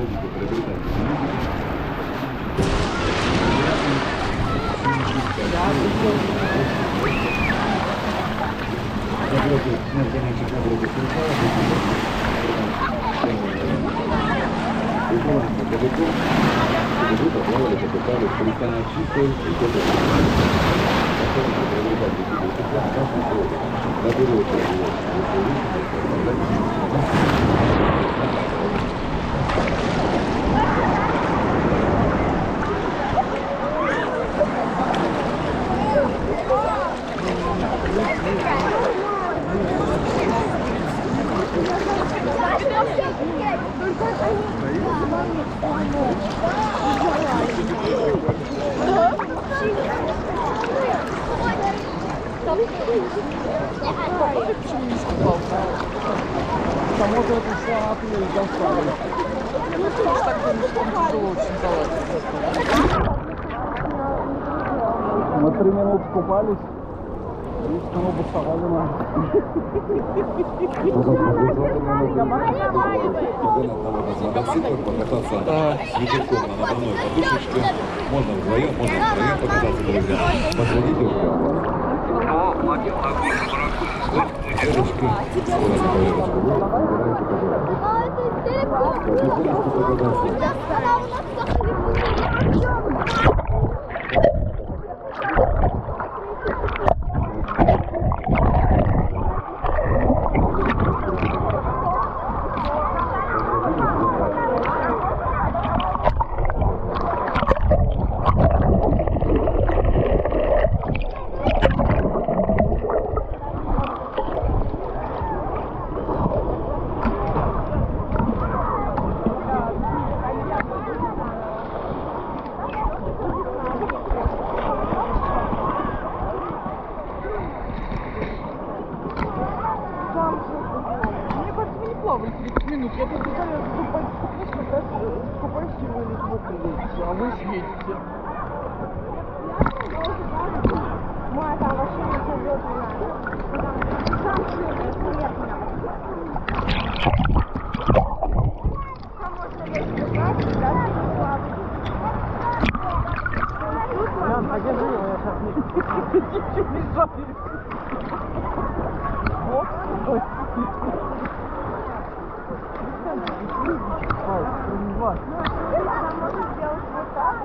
приходите, приобретайте. Напротив, на занятиях напротив Сенцова, Укрывание далеко, чтобы вы поплавали, покупали, пристань чистый и готовы. Потом приобретать какие-то теплоотдачные воды. Наберете его, если Там вот это все апрель достали. Ну, потому что так тяжело очень залазить. Мы 3 минуты купались и снова буксовали на. покататься с ветерком на надувной подушечке. Можно вдвоем покататься, друзья. Подводите руку. Девушки, скоро на поверочку вы набираете пожалуйста. Потихонечку покататься. Плавали 30 минут. Я тут пытаюсь купать всего лишь в округе, а вы светите. Моя там вообще не сойдет не надо. Сам сильный, понятно. Там можно лезть купать, да, и плавать. Ян, а где жила? Я сейчас ничего не знаю. Вот, ой. Там можно сделать вот так.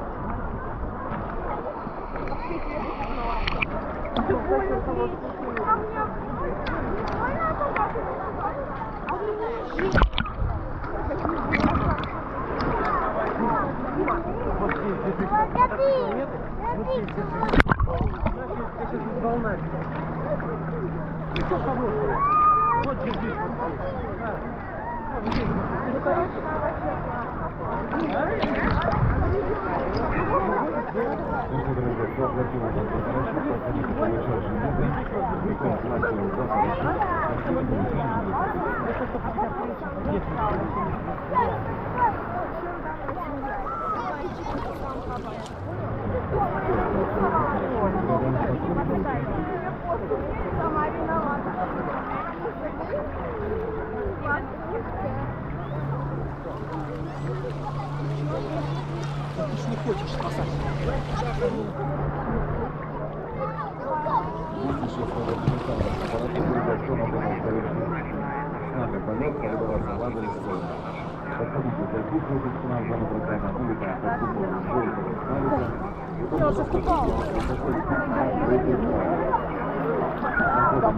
Сама виновата. Ты ж не хочешь спасать. С нами полет, полюбоваться ладой сцены. Подходите к кухне, к нам зону программы улетаем под куполом, волка, Я уже купала. Там